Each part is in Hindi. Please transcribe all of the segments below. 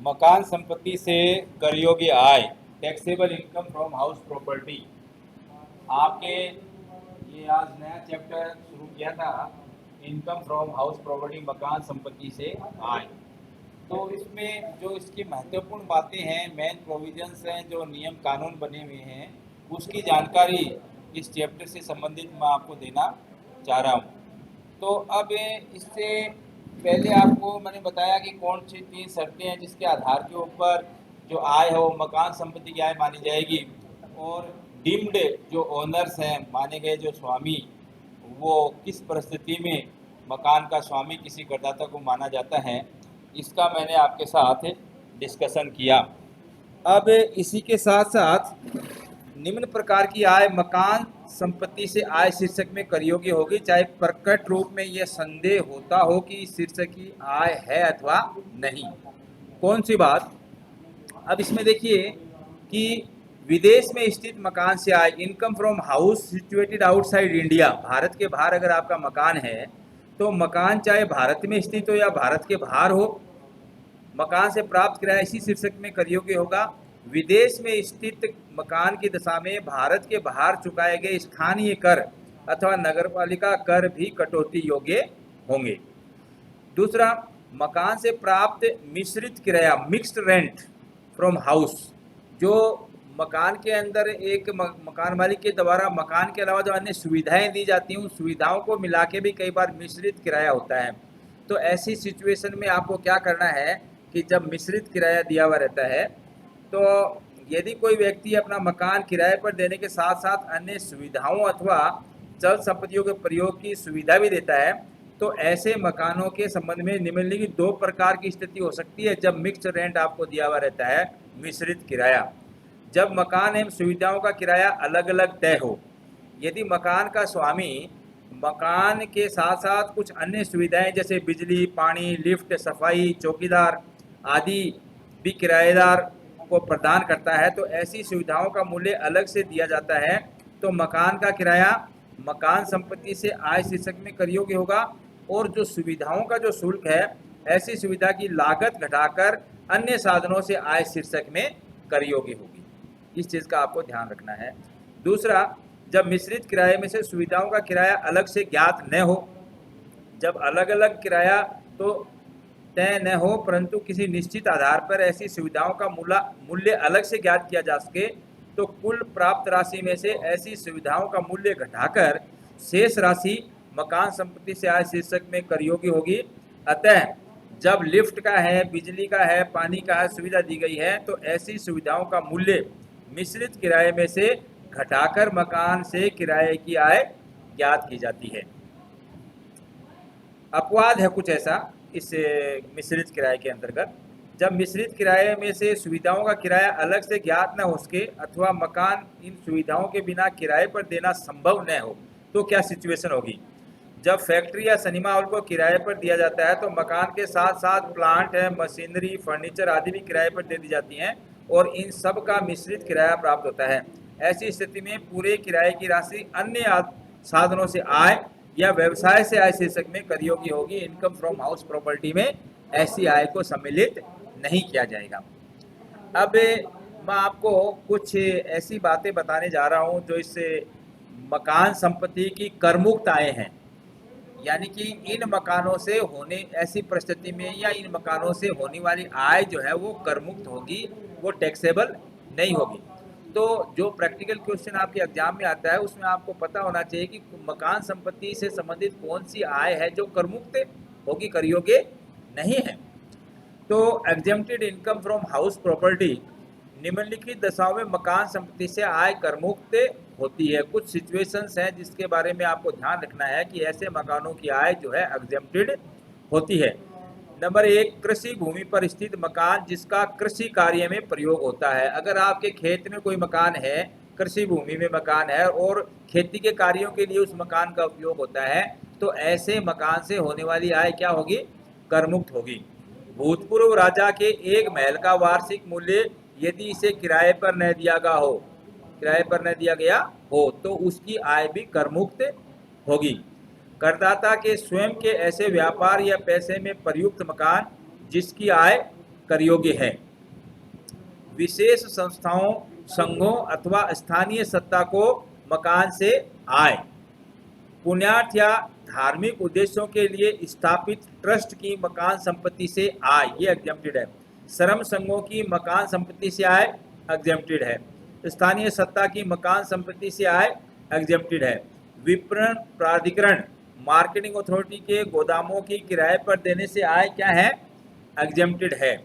मकान संपत्ति से कर योग्य आय, taxable income from house property. आपके ये आज नया चैप्टर शुरू किया था, इनकम फ्रॉम हाउस प्रॉपर्टी, मकान संपत्ति से आय। तो इसमें जो इसकी महत्वपूर्ण बातें हैं, मेन प्रोविजंस हैं, जो नियम कानून बने हुए हैं, उसकी जानकारी इस चैप्टर से संबंधित मैं आपको देना चाह रहा हूँ। तो अब इससे पहले आपको मैंने बताया कि कौन सी 3 शर्तें हैं जिसके आधार के ऊपर जो आय है वो मकान संपत्ति की आय मानी जाएगी, और डीम्ड जो ओनर्स हैं, माने गए जो स्वामी, वो किस परिस्थिति में मकान का स्वामी किसी करदाता को माना जाता है, इसका मैंने आपके साथ डिस्कशन किया। अब इसी के साथ साथ निम्न प्रकार की आय मकान संपत्ति से आय शीर्षक में कर योग्य होगी, चाहे प्रकट रूप में यह संदेह होता हो कि शीर्षक की आय है अथवा नहीं। कौन सी बात? अब इसमें देखिए कि विदेश में स्थित मकान से आय, income from house situated outside India, भारत के बाहर अगर आपका मकान है तो मकान चाहे भारत में स्थित हो या भारत के बाहर हो, मकान से प्राप्त किराया इसी शीर्षक में कर योग्य होगा। विदेश में स्थित मकान की दशा में भारत के बाहर चुकाए गए स्थानीय कर अथवा नगरपालिका कर भी कटौती योग्य होंगे। दूसरा, मकान से प्राप्त मिश्रित किराया, मिक्स्ड रेंट फ्रॉम हाउस, जो मकान के अंदर एक मकान मालिक के द्वारा मकान के अलावा जो अन्य सुविधाएं दी जाती हैं, उन सुविधाओं को मिला के भी कई बार मिश्रित किराया होता है। तो ऐसी सिचुएशन में आपको क्या करना है कि जब मिश्रित किराया दिया हुआ रहता है, तो यदि कोई व्यक्ति अपना मकान किराए पर देने के साथ साथ अन्य सुविधाओं अथवा चल संपत्तियों के प्रयोग की सुविधा भी देता है, तो ऐसे मकानों के संबंध में निम्नलिखित 2 प्रकार की स्थिति हो सकती है जब मिक्स्ड रेंट आपको दिया हुआ रहता है, मिश्रित किराया। जब मकान एवं सुविधाओं का किराया अलग अलग तय हो, यदि मकान का स्वामी मकान के साथ साथ कुछ अन्य सुविधाएं जैसे बिजली, पानी, लिफ्ट, सफाई, चौकीदार आदि भी किराएदार को प्रदान करता है, तो ऐसी सुविधाओं का मूल्य अलग से दिया जाता है, तो मकान का किराया मकान संपत्ति से आय शीर्षक में कर योग्य होगा। और जो सुविधाओं का जो शुल्क है, ऐसी सुविधा की लागत घटाकर अन्य साधनों से आय शीर्षक में कर योग्य होगी। इस चीज़ का आपको ध्यान रखना है। दूसरा, जब मिश्रित किराए में से सुविधाओं का किराया अलग से ज्ञात न हो, जब अलग अलग किराया तो तय न हो परंतु किसी निश्चित आधार पर ऐसी सुविधाओं का मूल्य अलग से ज्ञात किया जा सके, तो कुल प्राप्त राशि में से ऐसी सुविधाओं का मूल्य घटाकर शेष राशि मकान संपत्ति से आय शीर्षक में कर योग्य होगी। अतः जब लिफ्ट का है, बिजली का है, पानी का है, सुविधा दी गई है, तो ऐसी सुविधाओं का मूल्य मिश्रित किराए में से घटाकर मकान से किराए की आय ज्ञात की जाती है। अपवाद है कुछ ऐसा इस मिश्रित किराए के अंतर्गत, जब मिश्रित किराए में से सुविधाओं का किराया अलग से ज्ञात न हो सके अथवा मकान इन सुविधाओं के बिना किराए पर देना संभव न हो, तो क्या सिचुएशन होगी? जब फैक्ट्री या सिनेमा हॉल को किराए पर दिया जाता है, तो मकान के साथ साथ प्लांट है, मशीनरी, फर्नीचर आदि भी किराए पर दे दी जाती हैं और इन सब का मिश्रित किराया प्राप्त होता है। ऐसी स्थिति में पूरे किराए की राशि अन्य साधनों से आय या व्यवसाय से आय शीर्षक में कर योग्य होगी। इनकम फ्रॉम हाउस प्रॉपर्टी में ऐसी आय को सम्मिलित नहीं किया जाएगा। अब मैं आपको कुछ ऐसी बातें बताने जा रहा हूं जो इस मकान संपत्ति की करमुक्त आय हैं, यानी कि इन मकानों से होने ऐसी परिस्थिति में या इन मकानों से होने वाली आय जो है वो करमुक्त होगी, वो टैक्सेबल नहीं होगी। तो जो प्रैक्टिकल क्वेश्चन आपके एग्जाम में आता है उसमें आपको पता होना चाहिए कि मकान संपत्ति से संबंधित कौन सी आय है जो करमुक्त होगी, कर योग्य नहीं है। तो exempted income from house property, निम्नलिखित दशाओं में मकान संपत्ति से आय करमुक्त होती है। कुछ सिचुएशंस हैं जिसके बारे में आपको ध्यान रखना है कि ऐसे मकानों की आय जो है एग्जेम्प्टेड होती है। नंबर 1, कृषि भूमि पर स्थित मकान जिसका कृषि कार्य में प्रयोग होता है। अगर आपके खेत में कोई मकान है, कृषि भूमि में मकान है और खेती के कार्यों के लिए उस मकान का उपयोग होता है, तो ऐसे मकान से होने वाली आय क्या होगी? करमुक्त होगी। भूतपूर्व राजा के एक महल का वार्षिक मूल्य यदि इसे किराए पर न दिया गया हो तो उसकी आय भी करमुक्त होगी। करदाता के स्वयं के ऐसे व्यापार या पैसे में प्रयुक्त मकान जिसकी आय कर योग्य है। विशेष संस्थाओं, संघों अथवा स्थानीय सत्ता को मकान से आय, पुण्यार्थ या धार्मिक उद्देश्यों के लिए स्थापित ट्रस्ट की मकान संपत्ति से आय, ये एग्जेम्प्टेड है। श्रम संघों की मकान संपत्ति से आय एग्जेम्प्टेड है। स्थानीय सत्ता की मकान संपत्ति से आय एग्जेम्प्टेड है। विपणन प्राधिकरण, मार्केटिंग अथॉरिटी के गोदामों की किराए पर देने से आय क्या है, एग्जेम्प्टेड है।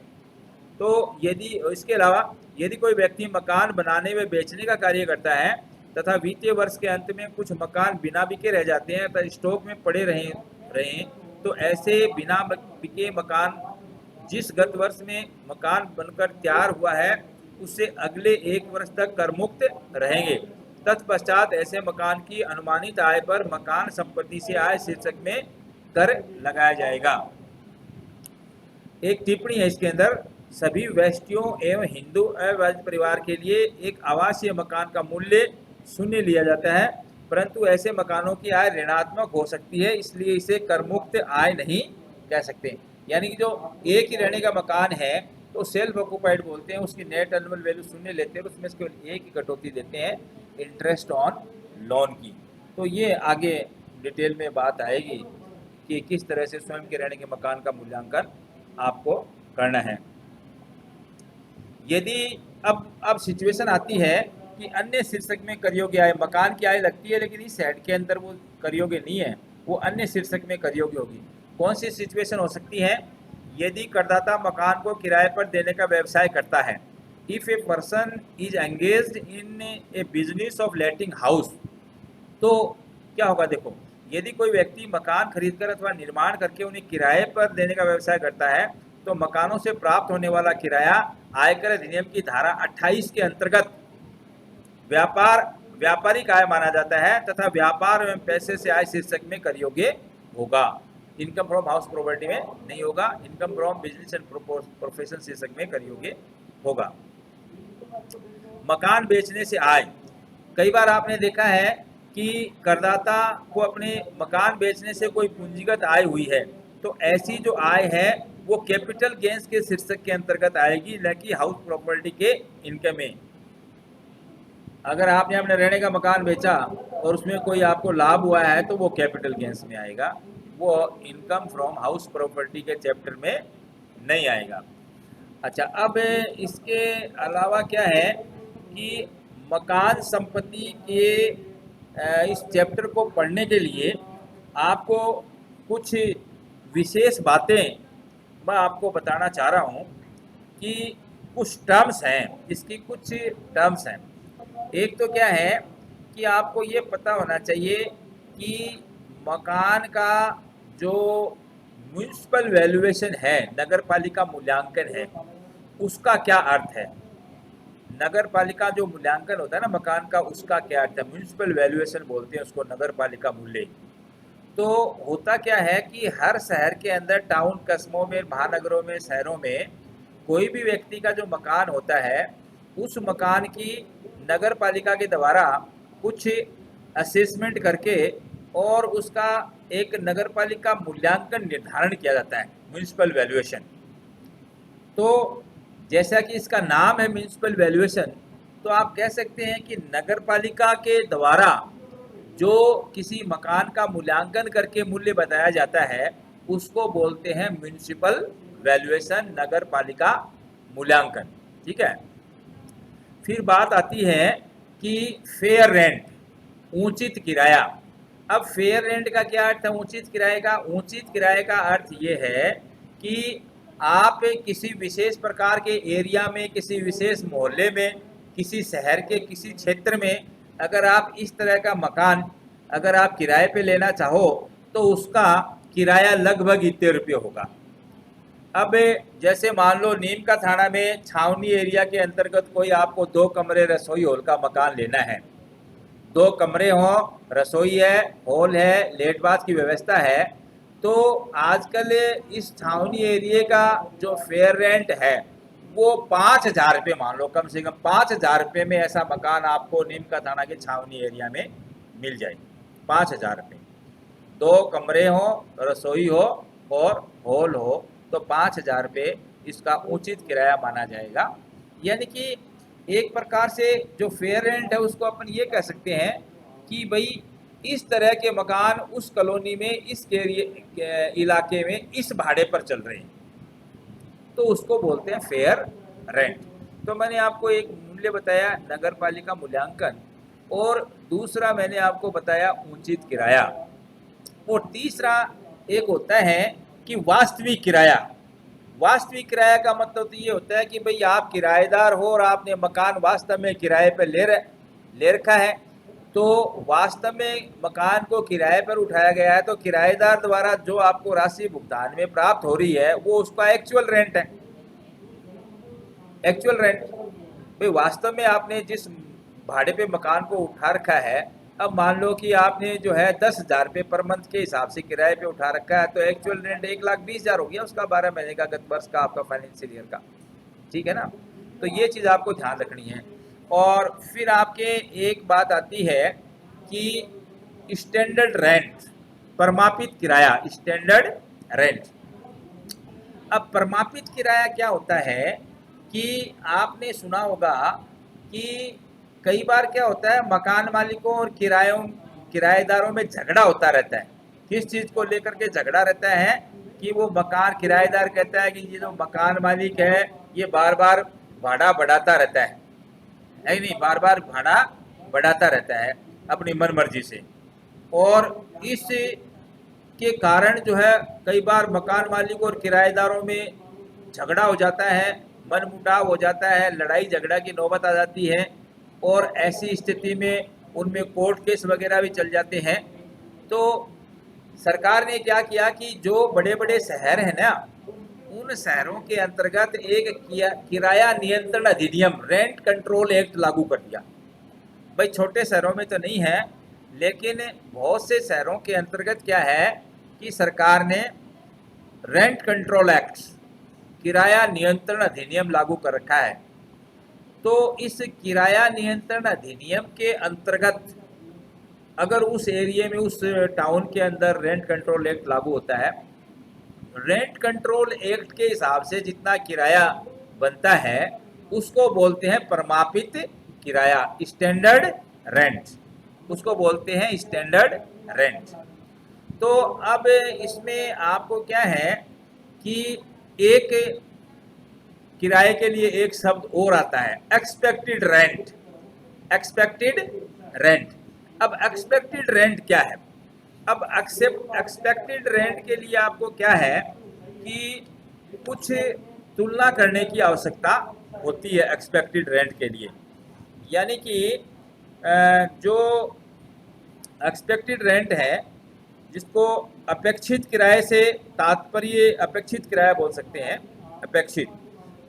तो यदि इसके अलावा यदि कोई व्यक्ति मकान बनाने व बेचने का कार्य करता है तथा वित्तीय वर्ष के अंत में कुछ मकान बिना बिके रह जाते हैं तथा स्टॉक में पड़े रहे तो ऐसे बिना बिके मकान जिस गत वर्ष में मकान बनकर तैयार हुआ है उससे अगले 1 वर्ष तक कर मुक्त रहेंगे। तत्पश्चात ऐसे मकान की अनुमानित आय पर मकान संपत्ति से आय शीर्षक में कर लगाया जाएगा। एक टिप्पणी है इसके अंदर, सभी व्यक्तियों एवं हिंदू अविभाजित परिवार के लिए एक आवासीय मकान का मूल्य 0 लिया जाता है, परंतु ऐसे मकानों की आय ऋणात्मक हो सकती है, इसलिए इसे कर मुक्त आय नहीं कह सकते। यानी कि जो एक ही रहने का मकान है तो सेल्फ ऑक्यूपाइड बोलते हैं, उसकी नेट एनुअल वैल्यू 0 लेते हैं, उसमें से केवल एक ही कटौती देते हैं इंटरेस्ट ऑन लोन की। तो ये आगे डिटेल में बात आएगी कि किस तरह से स्वयं के रहने के मकान का मूल्यांकन आपको करना है। यदि अब सिचुएशन आती है कि अन्य शीर्षक में कर योग्य आय, मकान की आय लगती है लेकिन इस हेड के अंदर वो कर योग्य नहीं है, वो अन्य शीर्षक में कर योग्य होगी। कौन सी सिचुएशन हो सकती है? यदि करदाता मकान को किराए पर देने का व्यवसाय करता है। If a person is engaged in A business of letting house, तो क्या होगा देखो, यदि कोई व्यक्ति मकान खरीदकर अथवा निर्माण करके उन्हें किराए पर देने का व्यवसाय करता है तो मकानों से प्राप्त होने वाला किराया आयकर अधिनियम की धारा 28 के अंतर्गत व्यापारिक आय माना जाता है तथा व्यापार एवं पैसे से आय शीर्षक में कर योग्य होगा। इनकम फ्रॉम हाउस प्रॉपर्टी में नहीं होगा, income from business and profession शीर्षक में कर योग्य होगा। मकान बेचने से आय, कई बार आपने देखा है कि करदाता को अपने मकान बेचने से कोई पूंजीगत आय हुई है, तो ऐसी जो आय है वो कैपिटल गेन्स के शीर्षक के अंतर्गत आएगी, न कि हाउस प्रॉपर्टी के इनकम में। अगर आपने अपने रहने का मकान बेचा और उसमें कोई आपको लाभ हुआ है तो वो कैपिटल गेन्स में आएगा, वो इनकम फ्रॉम हाउस प्रॉपर्टी के चैप्टर में नहीं आएगा। अच्छा, अब इसके अलावा क्या है कि मकान संपत्ति के इस चैप्टर को पढ़ने के लिए आपको कुछ विशेष बातें मैं आपको बताना चाह रहा हूँ कि कुछ टर्म्स हैं, इसकी कुछ टर्म्स हैं। एक तो क्या है कि आपको ये पता होना चाहिए कि मकान का जो म्युनिसिपल वैल्यूएशन है, नगर पालिका मूल्यांकन है, उसका क्या अर्थ है। नगर पालिका जो मूल्यांकन होता है ना मकान का, उसका क्या अर्थ है। म्युनिसिपल वैल्यूएशन बोलते हैं उसको, नगर पालिका मूल्य। तो होता क्या है कि हर शहर के अंदर, टाउन कस्बों में, महानगरों में, शहरों में कोई भी व्यक्ति का जो मकान होता है उस मकान की नगर पालिका के द्वारा कुछ असेसमेंट करके और उसका एक नगर पालिका मूल्यांकन निर्धारण किया जाता है, म्युनिसिपल वैल्यूएशन। तो जैसा कि इसका नाम है म्युनिसिपल वैल्यूएशन, तो आप कह सकते हैं कि नगर पालिका के द्वारा जो किसी मकान का मूल्यांकन करके मूल्य बताया जाता है उसको बोलते हैं म्युनिसिपल वैल्यूएशन, नगर पालिका मूल्यांकन। ठीक है। फिर बात आती है कि फेयर रेंट, उचित किराया। अब फेयर रेंट का क्या अर्थ है उचित किराए का? उचित किराए का अर्थ ये है कि आप किसी विशेष प्रकार के एरिया में, किसी विशेष मोहल्ले में, किसी शहर के किसी क्षेत्र में अगर आप इस तरह का मकान अगर आप किराए पे लेना चाहो तो उसका किराया लगभग इतने रुपये होगा। अब जैसे मान लो नीम का थाना में छावनी एरिया के अंतर्गत कोई आपको 2 कमरे रसोई हॉल का मकान लेना है, 2 कमरे हों, रसोई है, हॉल है, लेट बाथ की व्यवस्था है, तो आजकल इस छावनी एरिया का जो फेयर रेंट है वो 5,000 रुपये, मान लो कम से कम 5,000 रुपये में ऐसा मकान आपको नीम का थाना के छावनी एरिया में मिल जाए। 5,000 रुपये, 2 कमरे हो, रसोई हो और हॉल हो, तो 5,000 रुपये इसका उचित किराया माना जाएगा। यानी कि एक प्रकार से जो फेयर रेंट है उसको अपन ये कह सकते हैं कि भाई इस तरह के मकान उस कॉलोनी में, इस इलाके में इस भाड़े पर चल रहे हैं, तो उसको बोलते हैं फेयर रेंट। तो मैंने आपको एक मूल्य बताया नगर पालिका मूल्यांकन, और दूसरा मैंने आपको बताया उचित किराया, और तीसरा एक होता है कि वास्तविक किराया। वास्तविक किराया का मतलब तो ये होता है कि भाई आप किराएदार हो और आपने मकान वास्तव में किराए पर ले रखा है, तो वास्तव में मकान को किराए पर उठाया गया है, तो किराएदार द्वारा जो आपको राशि भुगतान में प्राप्त हो रही है वो उसका एक्चुअल रेंट है। एक्चुअल रेंट भाई वास्तव में आपने जिस भाड़े पे मकान को उठा रखा है, अब मान लो कि आपने जो है 10,000 रुपये पर मंथ के हिसाब से किराए पे उठा रखा है, तो एक्चुअल रेंट 1,20,000 हो गया उसका 12 महीने का, गत वर्ष का आपका फाइनेंशियल ईयर का। ठीक है ना, तो ये चीज़ आपको ध्यान रखनी है। और फिर आपके एक बात आती है कि स्टैंडर्ड रेंट, प्रमापित किराया, स्टैंडर्ड रेंट। अब प्रमापित किराया क्या होता है कि आपने सुना होगा कि कई बार क्या होता है मकान मालिकों और किराएदारों में झगड़ा होता रहता है। किस चीज़ को लेकर के झगड़ा रहता है कि वो मकान किराएदार कहता है कि ये जो मकान मालिक है ये बार बार भाड़ा बढ़ाता रहता है, नहीं, बार बार भाड़ा बढ़ाता रहता है अपनी मनमर्जी से, और इस के कारण जो है कई बार मकान मालिक और किराएदारों में झगड़ा हो जाता है, मनमुटाव हो जाता है, लड़ाई झगड़ा की नौबत आ जाती है, और ऐसी स्थिति में उनमें कोर्ट केस वगैरह भी चल जाते हैं। तो सरकार ने क्या किया कि जो बड़े बड़े शहर हैं ना, उन शहरों के अंतर्गत एक किराया नियंत्रण अधिनियम, रेंट कंट्रोल एक्ट लागू कर दिया। भाई छोटे शहरों में तो नहीं है, लेकिन बहुत से शहरों के अंतर्गत क्या है कि सरकार ने रेंट कंट्रोल एक्ट, किराया नियंत्रण अधिनियम लागू कर रखा है। तो इस किराया नियंत्रण अधिनियम के अंतर्गत अगर उस एरिया में, उस टाउन के अंदर रेंट कंट्रोल एक्ट लागू होता है, रेंट कंट्रोल एक्ट के हिसाब से जितना किराया बनता है उसको बोलते हैं प्रमापित किराया, स्टैंडर्ड रेंट, उसको बोलते हैं स्टैंडर्ड रेंट। तो अब इसमें आपको क्या है कि एक किराए के लिए एक शब्द और आता है, एक्सपेक्टेड रेंट। एक्सपेक्टेड रेंट, अब एक्सपेक्टेड रेंट क्या है? अब एक्सपेक्टेड रेंट के लिए आपको क्या है कि कुछ तुलना करने की आवश्यकता होती है एक्सपेक्टेड रेंट के लिए। यानी कि जो एक्सपेक्टेड रेंट है, जिसको अपेक्षित किराए से तात्पर्य, अपेक्षित किराया बोल सकते हैं, अपेक्षित,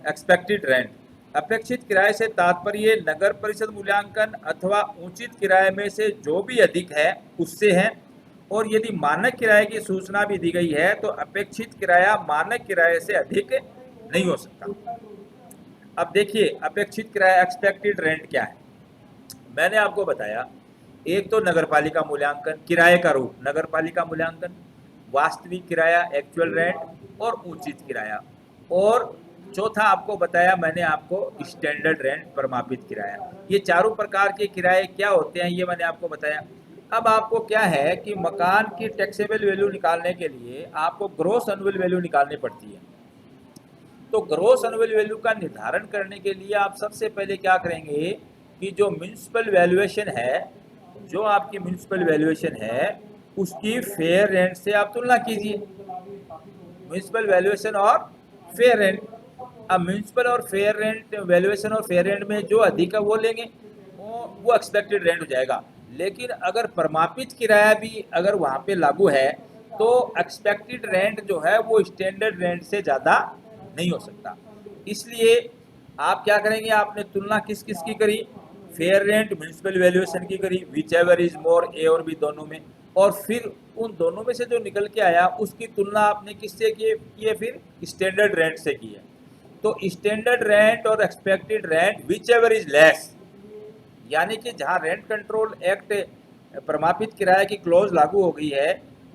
एक्सपेक्टेड रेंट, अपेक्षित किराए से तात्पर्य नगर परिषद मूल्यांकन अथवा उचित किराए में से जो भी अधिक है उससे है, और यदि मानक किराए की सूचना भी दी गई है तो अपेक्षित किराया मानक किराए से अधिक नहीं हो सकता। अब देखिए अपेक्षित किराया, एक्सपेक्टेड रेंट क्या है? मैंने आपको बताया, एक तो नगरपालिका मूल्यांकन, किराए का रूप नगरपालिका मूल्यांकन, वास्तविक किराया एक्चुअल रेंट, और उचित किराया, और चौथा आपको बताया मैंने आपको स्टैंडर्ड रेंट, प्रमापित किराया। ये चारों प्रकार के किराए क्या होते हैं ये मैंने आपको बताया। अब आपको क्या है कि मकान की टैक्सेबल वैल्यू निकालने के लिए आपको ग्रॉस एनुअल वैल्यू निकालनी पड़ती है। तो ग्रॉस एनुअल वैल्यू का निर्धारण करने के लिए आप सबसे पहले क्या करेंगे कि जो म्युनिसिपल वैल्यूएशन है, जो आपकी म्युनिसिपल वैल्यूएशन है उसकी फेयर रेंट से आप तुलना कीजिए, म्युनिसिपल वैल्यूएशन और फेयर रेंट। अब म्युनिसिपल और फेयर रेंट, वैल्यूएशन और फेयर रेंट में जो अधिक है वो लेंगे, वो एक्सपेक्टेड रेंट हो जाएगा। लेकिन अगर प्रमापित किराया भी अगर वहाँ पे लागू है तो एक्सपेक्टेड रेंट जो है वो स्टैंडर्ड रेंट से ज़्यादा नहीं हो सकता। इसलिए आप क्या करेंगे, आपने तुलना किस किस की करी? फेयर रेंट, म्युनिसिपल वैल्यूएशन की करी, विच एवर इज मोर, ए और बी दोनों में, और फिर उन दोनों में से जो निकल के आया उसकी तुलना आपने किससे की है? फिर स्टैंडर्ड रेंट से की है। तो स्टैंडर्ड रेंट और expected rent which ever is less, यानी कि जहाँ रेंट कंट्रोल एक्ट प्रमापित किराए की क्लॉज लागू हो गई है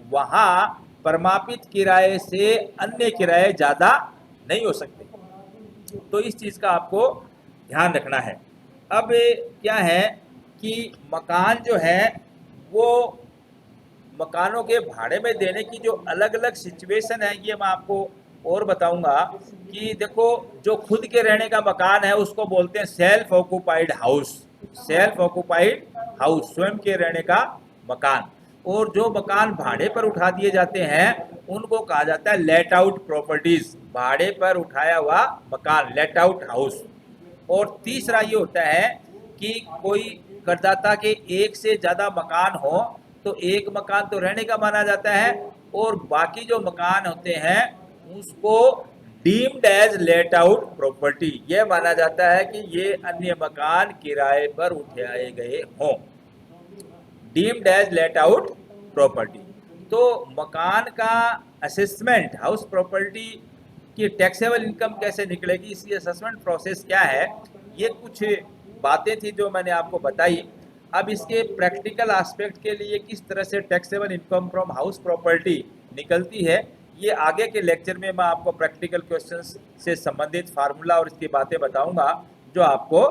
वहाँ प्रमापित किराए से अन्य किराए ज़्यादा नहीं हो सकते। तो इस चीज़ का आपको ध्यान रखना है। अब क्या है कि मकान जो है वो मकानों के भाड़े में देने की जो अलग अलग सिचुएशन है ये मैं आपको और बताऊंगा कि देखो, जो खुद के रहने का मकान है उसको बोलते हैं self occupied house. Self occupied house, स्वयं के रहने का मकान। और जो मकान भाड़े पर उठा दिए जाते हैं उनको कहा जाता है लेट आउट प्रॉपर्टीज, भाड़े पर उठाया हुआ मकान, लेट आउट हाउस। और तीसरा ये होता है कि कोई करदाता के एक से ज़्यादा मकान हो तो एक मकान तो रहने का माना जाता है और बाकी जो मकान होते हैं उसको deemed as let out property, यह माना जाता है कि ये अन्य मकान किराए पर उठाए गए हों, deemed as let out property. तो मकान का असेसमेंट, हाउस प्रॉपर्टी की टैक्सेबल इनकम कैसे निकलेगी, इसकी असेसमेंट प्रोसेस क्या है, ये कुछ बातें थी जो मैंने आपको बताई। अब इसके प्रैक्टिकल एस्पेक्ट के लिए किस तरह से taxable income from house property निकलती है, ये आगे के लेक्चर में मैं आपको प्रैक्टिकल क्वेश्चंस से संबंधित फार्मूला और इसकी बातें बताऊंगा जो आपको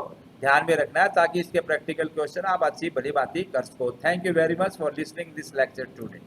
ध्यान में रखना है ताकि इसके प्रैक्टिकल क्वेश्चन आप अच्छी भली बात कर सको। Thank you very much for listening this lecture today.